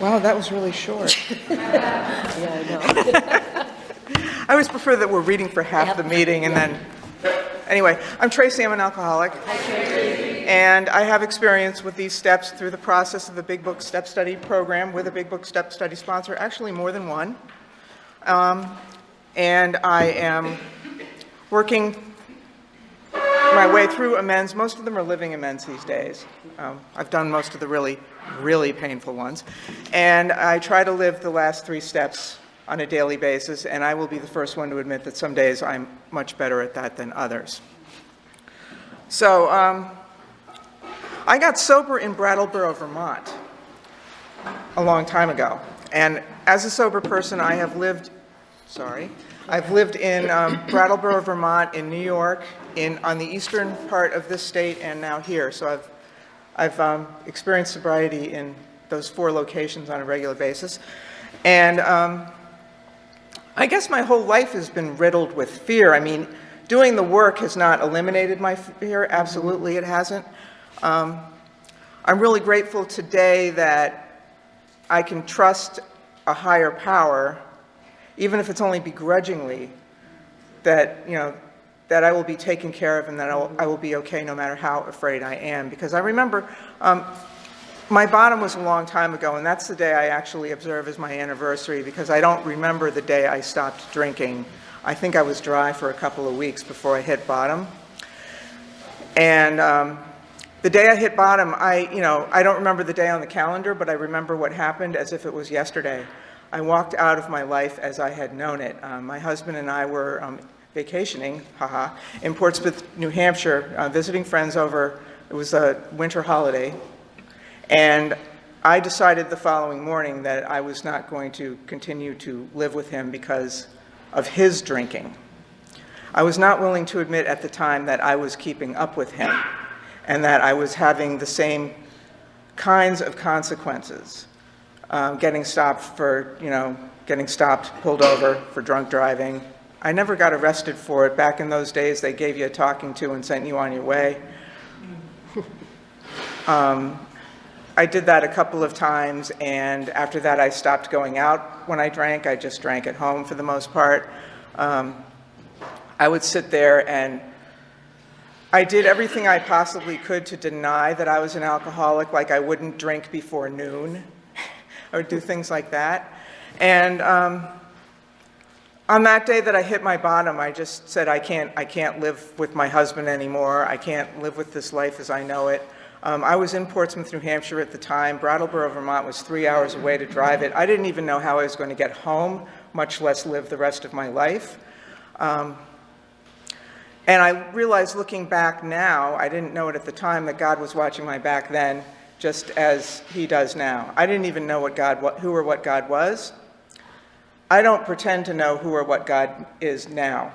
Wow, that was really short. Yeah, I know. I always prefer that we're reading for half the meeting and then... Anyway, I'm Tracy, I'm an alcoholic. Hi, Tracy. And I have experience with these steps through the process of the Big Book Step Study program with a Big Book Step Study sponsor, actually more than one. And I am working my way through amends. Most of them are living amends these days. I've done most of the really painful ones. And I try to live the last 3 steps on a daily basis, and I will be the first one to admit that some days I'm much better at that than others. So I got sober in Brattleboro, Vermont a long time ago. And as a sober person, I've lived in Brattleboro, Vermont, in New York, on the eastern part of this state, and now here. So I've experienced sobriety in those 4 locations on a regular basis. And I guess my whole life has been riddled with fear. I mean, doing the work has not eliminated my fear. Absolutely, it hasn't. I'm really grateful today that I can trust a higher power, even if it's only begrudgingly, that, that I will be taken care of and that I will be okay no matter how afraid I am. Because I remember my bottom was a long time ago, and that's the day I actually observe as my anniversary, because I don't remember the day I stopped drinking. I think I was dry for a couple of weeks before I hit bottom. And the day I hit bottom, I don't remember the day on the calendar, but I remember what happened as if it was yesterday. I walked out of my life as I had known it. My husband and I were vacationing, in Portsmouth, New Hampshire, visiting friends over, it was a winter holiday. And I decided the following morning that I was not going to continue to live with him because of his drinking. I was not willing to admit at the time that I was keeping up with him and that I was having the same kinds of consequences. Getting stopped, pulled over for drunk driving. I never got arrested for it. Back in those days, they gave you a talking to and sent you on your way. I did that a couple of times, and after that I stopped going out when I drank. I just drank at home for the most part. I would sit there and I did everything I possibly could to deny that I was an alcoholic, like I wouldn't drink before noon. I would do things like that. And on that day that I hit my bottom, I just said, I can't live with my husband anymore. I can't live with this life as I know it. I was in Portsmouth, New Hampshire at the time. Brattleboro, Vermont was 3 hours away to drive it. I didn't even know how I was going to get home, much less live the rest of my life. And I realized looking back now, I didn't know it at the time, that God was watching my back then, just as he does now. I didn't even know who or what God was. I don't pretend to know who or what God is now.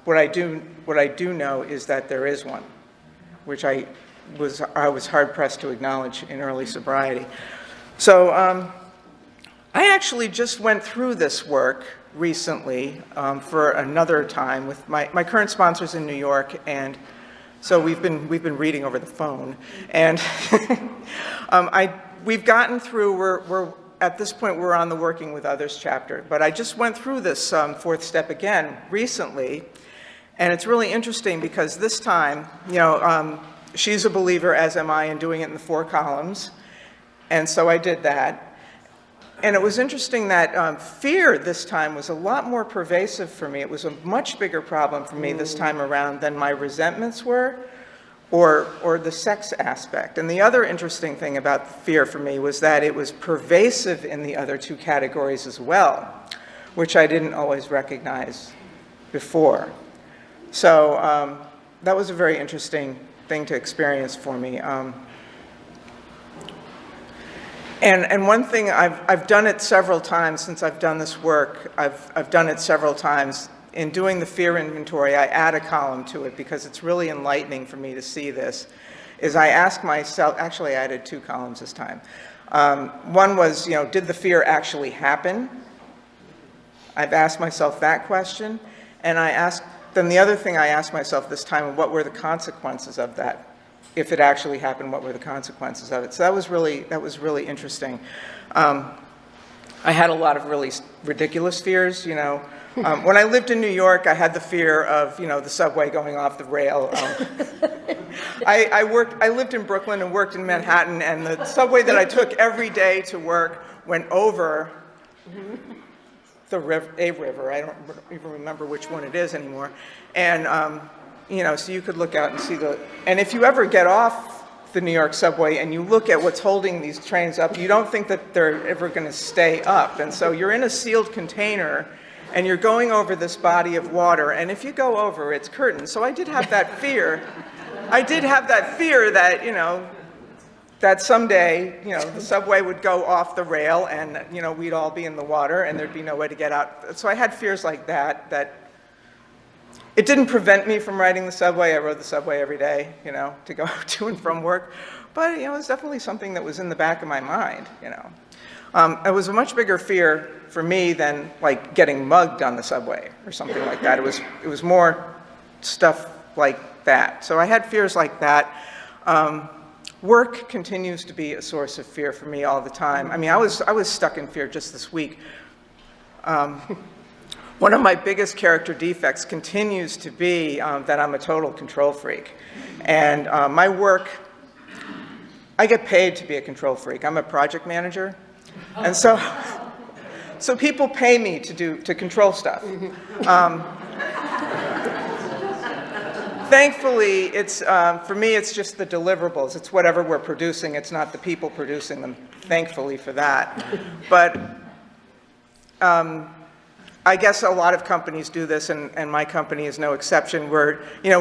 What I do know is that there is one, which I was hard-pressed to acknowledge in early sobriety. So I actually just went through this work recently for another time with my current sponsors in New York, and so we've been reading over the phone, and we've gotten through. We're at this point we're on the Working with Others chapter, but I just went through this 4th step again recently, and it's really interesting because this time, she's a believer, as am I, in doing it in the 4 columns, and so I did that. And it was interesting that fear this time was a lot more pervasive for me. It was a much bigger problem for me this time around than my resentments were, or the sex aspect. And the other interesting thing about fear for me was that it was pervasive in the other 2 categories as well, which I didn't always recognize before. So that was a very interesting thing to experience for me. And one thing, I've done it several times since I've done this work. I've done it several times. In doing the fear inventory, I add a column to it because it's really enlightening for me to see this. Is I ask myself, actually I added 2 columns this time. One was, did the fear actually happen? I've asked myself that question. And then the other thing I asked myself this time, what were the consequences of that if it actually happened, what were the consequences of it? So that was really interesting. I had a lot of really ridiculous fears, you know. When I lived in New York, I had the fear of, you know, the subway going off the rail. I lived in Brooklyn and worked in Manhattan, and the subway that I took every day to work went over a river. I don't even remember which one it is anymore. And, you know, so you could look out and see and if you ever get off the New York subway and you look at what's holding these trains up, you don't think that they're ever going to stay up. And so you're in a sealed container and you're going over this body of water, and if you go over, it's curtains. So I did have that fear. I did have that fear that, you know, that someday, you know, the subway would go off the rail and, you know, we'd all be in the water and there'd be no way to get out. So I had fears like that. It didn't prevent me from riding the subway. I rode the subway every day, you know, to go to and from work. But, you know, it was definitely something that was in the back of my mind, you know. It was a much bigger fear for me than, like, getting mugged on the subway or something like that. It was more stuff like that. So I had fears like that. Work continues to be a source of fear for me all the time. I mean, I was stuck in fear just this week. One of my biggest character defects continues to be that I'm a total control freak. And my work, I get paid to be a control freak. I'm a project manager. And so people pay me to control stuff. Thankfully, for me, it's just the deliverables. It's whatever we're producing. It's not the people producing them, thankfully for that. But I guess a lot of companies do this, and my company is no exception. We're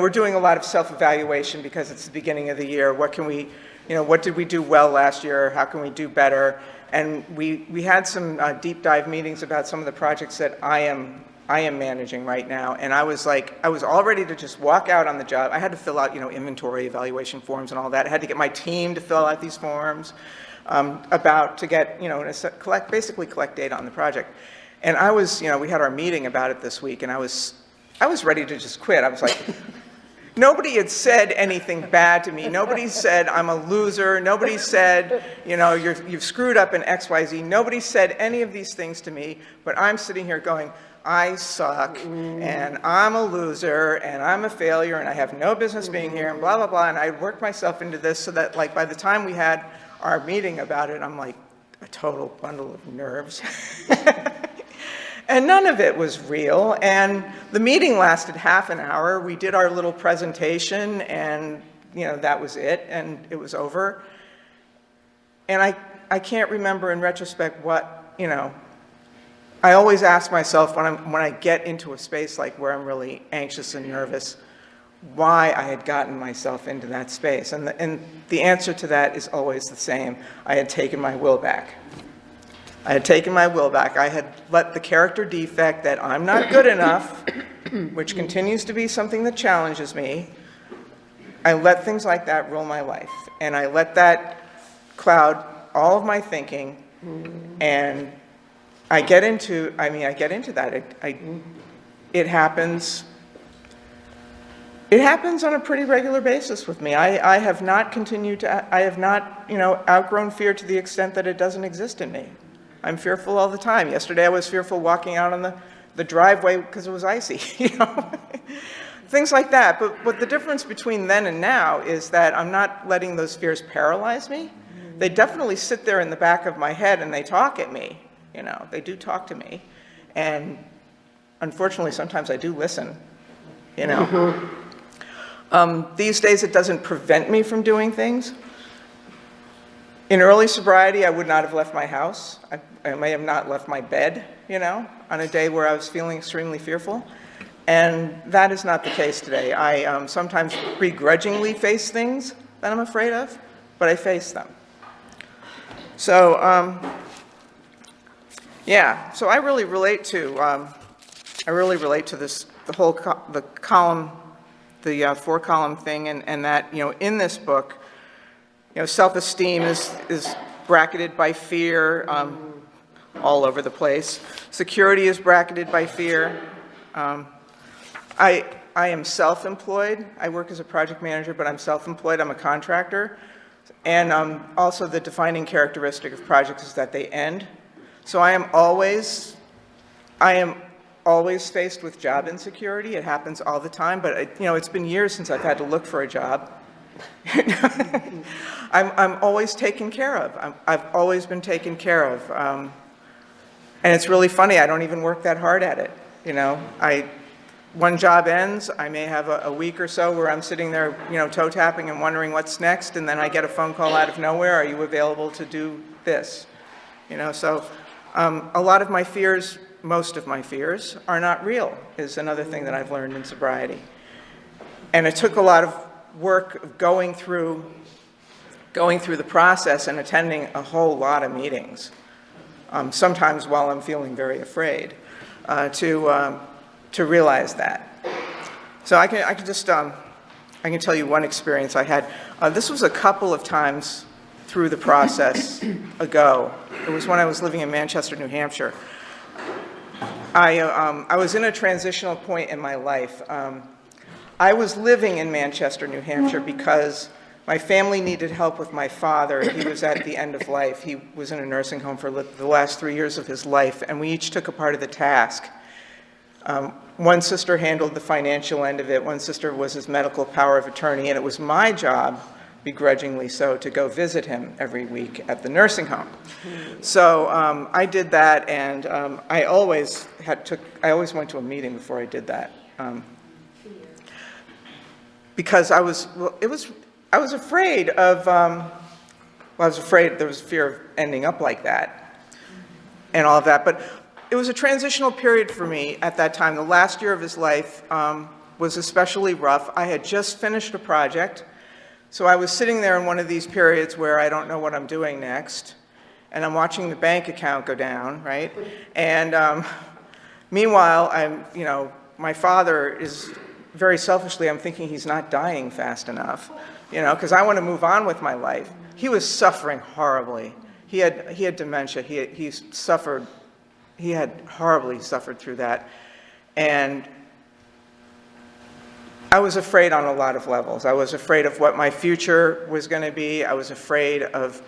doing a lot of self-evaluation because it's the beginning of the year. What did we do well last year? How can we do better? And we had some deep dive meetings about some of the projects that I am managing right now. And I was all ready to just walk out on the job. I had to fill out, inventory evaluation forms and all that. I had to get my team to fill out these forms basically collect data on the project. And we had our meeting about it this week, and I was ready to just quit. I was like, nobody had said anything bad to me. Nobody said I'm a loser. Nobody said, you've screwed up in X, Y, Z. Nobody said any of these things to me, but I'm sitting here going, I suck, and I'm a loser, and I'm a failure, and I have no business being here, and blah, blah, blah. And I worked myself into this so that, by the time we had our meeting about it, I'm like a total bundle of nerves. And none of it was real. And the meeting lasted half an hour. We did our little presentation, and that was it, and it was over. And I can't remember in retrospect what, I always ask myself when I get into a space like where I'm really anxious and nervous, why I had gotten myself into that space. And the answer to that is always the same. I had taken my will back. I had let the character defect that I'm not good enough, which continues to be something that challenges me, I let things like that rule my life. And I let that cloud all of my thinking, and I get into that. It happens on a pretty regular basis with me. I have not outgrown fear to the extent that it doesn't exist in me. I'm fearful all the time. Yesterday I was fearful walking out on the driveway because it was icy, Things like that. But the difference between then and now is that I'm not letting those fears paralyze me. They definitely sit there in the back of my head and they talk at me. They do talk to me. And unfortunately, sometimes I do listen, These days, it doesn't prevent me from doing things. In early sobriety, I would not have left my house. I may have not left my bed, on a day where I was feeling extremely fearful. And that is not the case today. I sometimes begrudgingly face things that I'm afraid of, but I face them. So, so I really relate to this, the whole the column, the 4-column thing, and that, in this book, self-esteem is bracketed by fear all over the place. Security is bracketed by fear. I am self-employed. I work as a project manager, but I'm self-employed. I'm a contractor. And also the defining characteristic of projects is that they end. So I am always faced with job insecurity. It happens all the time, but it's been years since I've had to look for a job. I'm always taken care of. I've always been taken care of. And it's really funny, I don't even work that hard at it. One job ends, I may have a week or so where I'm sitting there, toe tapping and wondering what's next, and then I get a phone call out of nowhere, are you available to do this? So a lot of my fears, most of my fears, are not real, is another thing that I've learned in sobriety. And it took a lot of work of going through the process and attending a whole lot of meetings, sometimes while I'm feeling very afraid, to realize that. So I can tell you one experience I had. This was a couple of times through the process ago. It was when I was living in Manchester, New Hampshire. I was in a transitional point in my life. I was living in Manchester, New Hampshire because my family needed help with my father. He was at the end of life. He was in a nursing home for the last 3 years of his life, and we each took a part of the task. One sister handled the financial end of it. One sister was his medical power of attorney, and it was my job, begrudgingly so, to go visit him every week at the nursing home. So I did that, and I always went to a meeting before I did that. Because I was afraid of, there was fear of ending up like that and all of that. But it was a transitional period for me at that time. The last year of his life was especially rough. I had just finished a project, so I was sitting there in one of these periods where I don't know what I'm doing next, and I'm watching the bank account go down, right? And meanwhile, my father is, very selfishly, I'm thinking he's not dying fast enough, because I want to move on with my life. He was suffering horribly. He had dementia. He had horribly suffered through that. And I was afraid on a lot of levels. I was afraid of what my future was going to be. I was afraid of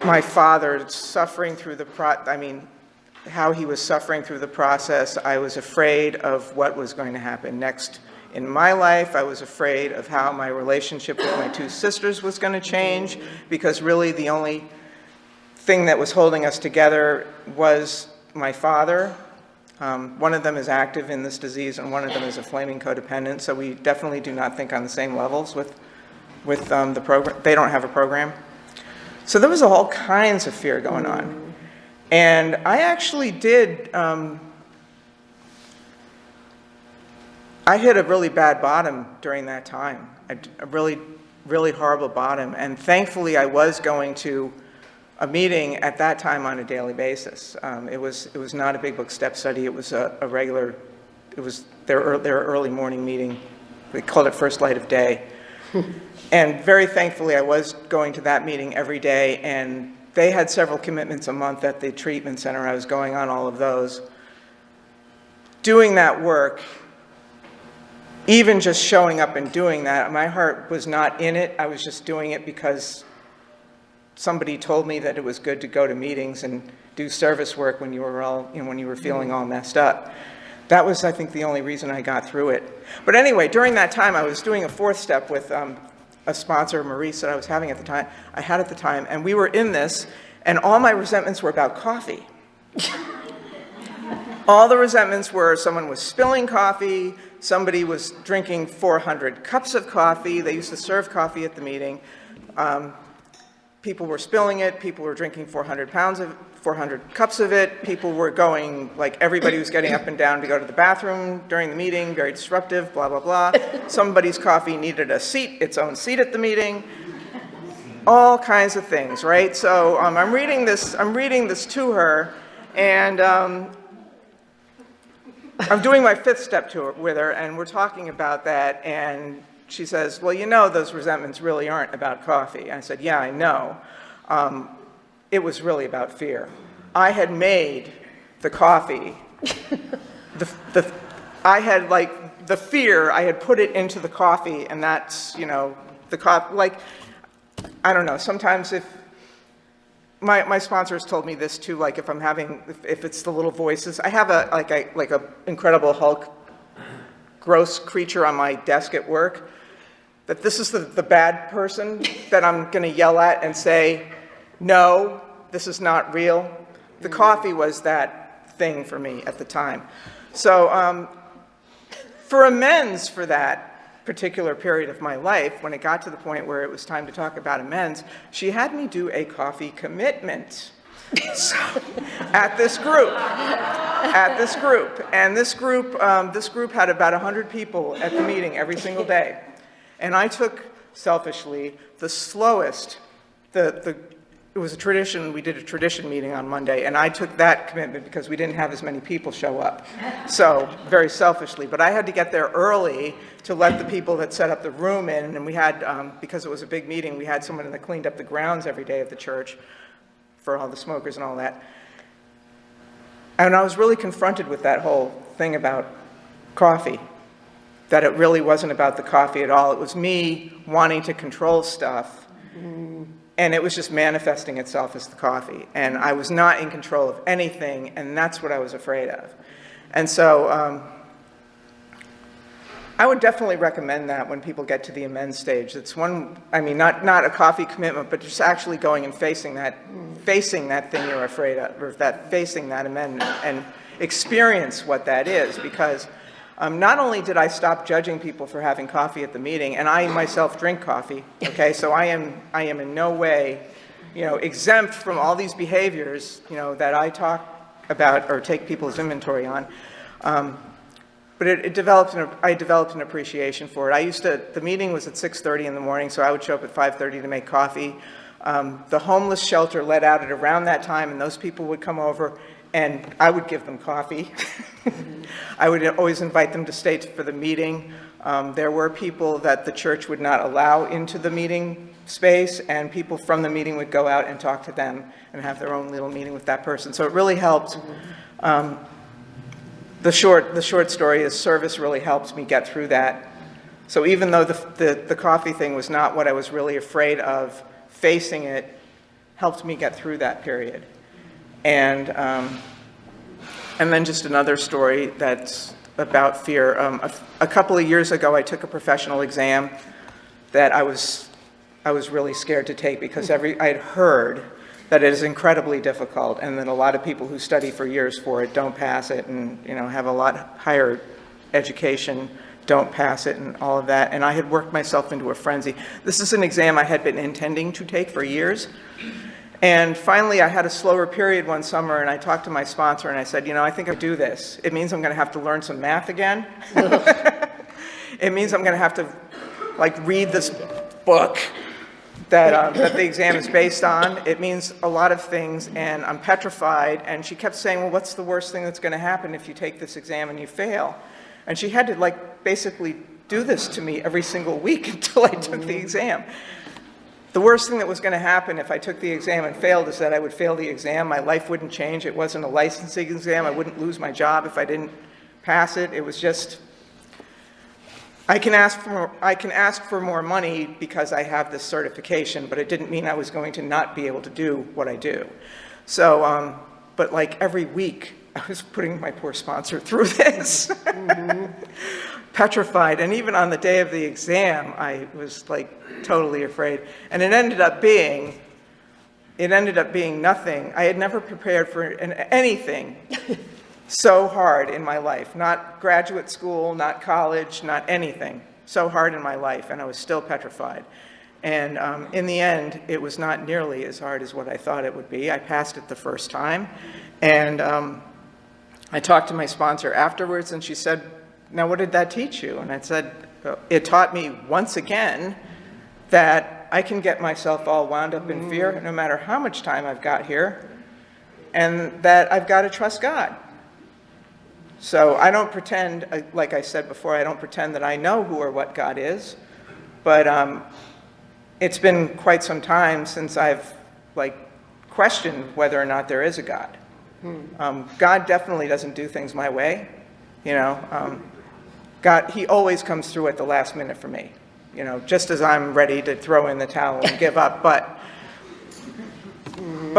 my father suffering through how he was suffering through the process. I was afraid of what was going to happen next in my life. I was afraid of how my relationship with my two sisters was going to change, because really the only thing that was holding us together was my father. One of them is active in this disease, and one of them is a flaming codependent, so we definitely do not think on the same levels with the program. They don't have a program. So there was all kinds of fear going on. And I actually did, I hit a really bad bottom during that time, a really, really horrible bottom. And thankfully, I was going to a meeting at that time on a daily basis. It was not a big book step study. It was a regular, it was their early morning meeting. We called it First Light of Day. And very thankfully, I was going to that meeting every day, and they had several commitments a month at the treatment center. I was going on all of those. Doing that work, even just showing up and doing that, my heart was not in it. I was just doing it because somebody told me that it was good to go to meetings and do service work when you were feeling all messed up. That was, I think, the only reason I got through it. But anyway, during that time, I was doing a fourth step with a sponsor, Maurice, that I was having at the time, and we were in this, and all my resentments were about coffee. All the resentments were someone was spilling coffee, somebody was drinking 400 cups of coffee. They used to serve coffee at the meeting. People were spilling it. People were drinking 400 cups of it. People were going, everybody was getting up and down to go to the bathroom during the meeting, very disruptive, blah, blah, blah. Somebody's coffee needed its own seat at the meeting. All kinds of things, right? So I'm reading this to her, and I'm doing my fifth step with her, and we're talking about that, and she says, well, those resentments really aren't about coffee. I said, yeah, I know. It was really about fear. I had made the coffee. I had like the fear, I had put it into the coffee, and that's, the coffee, like, I don't know, sometimes if, my sponsors told me this too, like if I'm having, if it's the little voices, I have a Incredible Hulk gross creature on my desk at work, that this is the bad person that I'm gonna yell at and say, no, this is not real. The coffee was that thing for me at the time. So for amends for that particular period of my life, when it got to the point where it was time to talk about amends, she had me do a coffee commitment. So, at this group, and this group had about 100 people at the meeting every single day, and I took, selfishly, the slowest, it was a tradition, we did a tradition meeting on Monday, and I took that commitment because we didn't have as many people show up, so very selfishly, but I had to get there early to let the people that set up the room in, and we had, because it was a big meeting, we had someone that cleaned up the grounds every day of the church, for all the smokers and all that. And I was really confronted with that whole thing about coffee, that it really wasn't about the coffee at all. It was me wanting to control stuff, and it was just manifesting itself as the coffee. And I was not in control of anything, and that's what I was afraid of. And so I would definitely recommend that when people get to the amends stage. It's one, I mean, not a coffee commitment, but just actually going and facing that thing you're afraid of, or facing that amendment, and experience what that is. Because not only did I stop judging people for having coffee at the meeting, and I myself drink coffee, okay, so I am in no way, exempt from all these behaviors, that I talk about or take people's inventory on. But I developed an appreciation for it. The meeting was at 6:30 in the morning, so I would show up at 5:30 to make coffee. The homeless shelter let out at around that time, and those people would come over, and I would give them coffee. I would always invite them to stay for the meeting. There were people that the church would not allow into the meeting space, and people from the meeting would go out and talk to them and have their own little meeting with that person. So it really helped. The short story is service really helped me get through that. So even though the coffee thing was not what I was really afraid of, facing it helped me get through that period. And then just another story that's about fear. A couple of years ago, I took a professional exam that I was really scared to take because I had heard that it is incredibly difficult, and that a lot of people who study for years for it don't pass it, and have a lot higher education, don't pass it, and all of that. And I had worked myself into a frenzy. This is an exam I had been intending to take for years. And finally, I had a slower period one summer, and I talked to my sponsor, and I said, I think I do this. It means I'm going to have to learn some math again. It means I'm going to have to, read this book that the exam is based on. It means a lot of things, and I'm petrified. And she kept saying, well, what's the worst thing that's going to happen if you take this exam and you fail? And she had to, basically do this to me every single week until I took the exam. The worst thing that was going to happen if I took the exam and failed is that I would fail the exam. My life wouldn't change. It wasn't a licensing exam. I wouldn't lose my job if I didn't pass it. It was just, I can ask for more money because I have this certification, but it didn't mean I was going to not be able to do what I do. So, but every week, I was putting my poor sponsor through this. Petrified, and even on the day of the exam, I was totally afraid. And it ended up being nothing. I had never prepared for anything so hard in my life. Not graduate school, not college, not anything. So hard in my life, and I was still petrified. And in the end, it was not nearly as hard as what I thought it would be. I passed it the first time, and I talked to my sponsor afterwards, and she said, now what did that teach you? And I said, it taught me once again that I can get myself all wound up in fear no matter how much time I've got here, and that I've got to trust God. So I don't pretend, like I said before, I don't pretend that I know who or what God is, but it's been quite some time since I've questioned whether or not there is a God. God definitely doesn't do things my way, he always comes through at the last minute for me, you know, just as I'm ready to throw in the towel and give up, but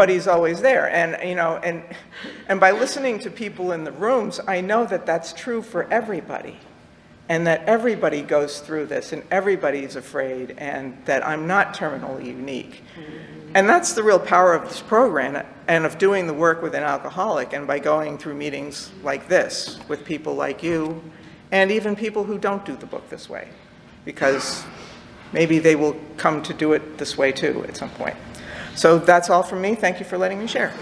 he's always there. And, you know, and by listening to people in the rooms, I know that that's true for everybody, and that everybody goes through this, and everybody's afraid, and that I'm not terminally unique. And that's the real power of this program and of doing the work with an alcoholic, and by going through meetings like this with people like you, and even people who don't do the book this way, because maybe they will come to do it this way too at some point. So that's all from me. Thank you for letting me share.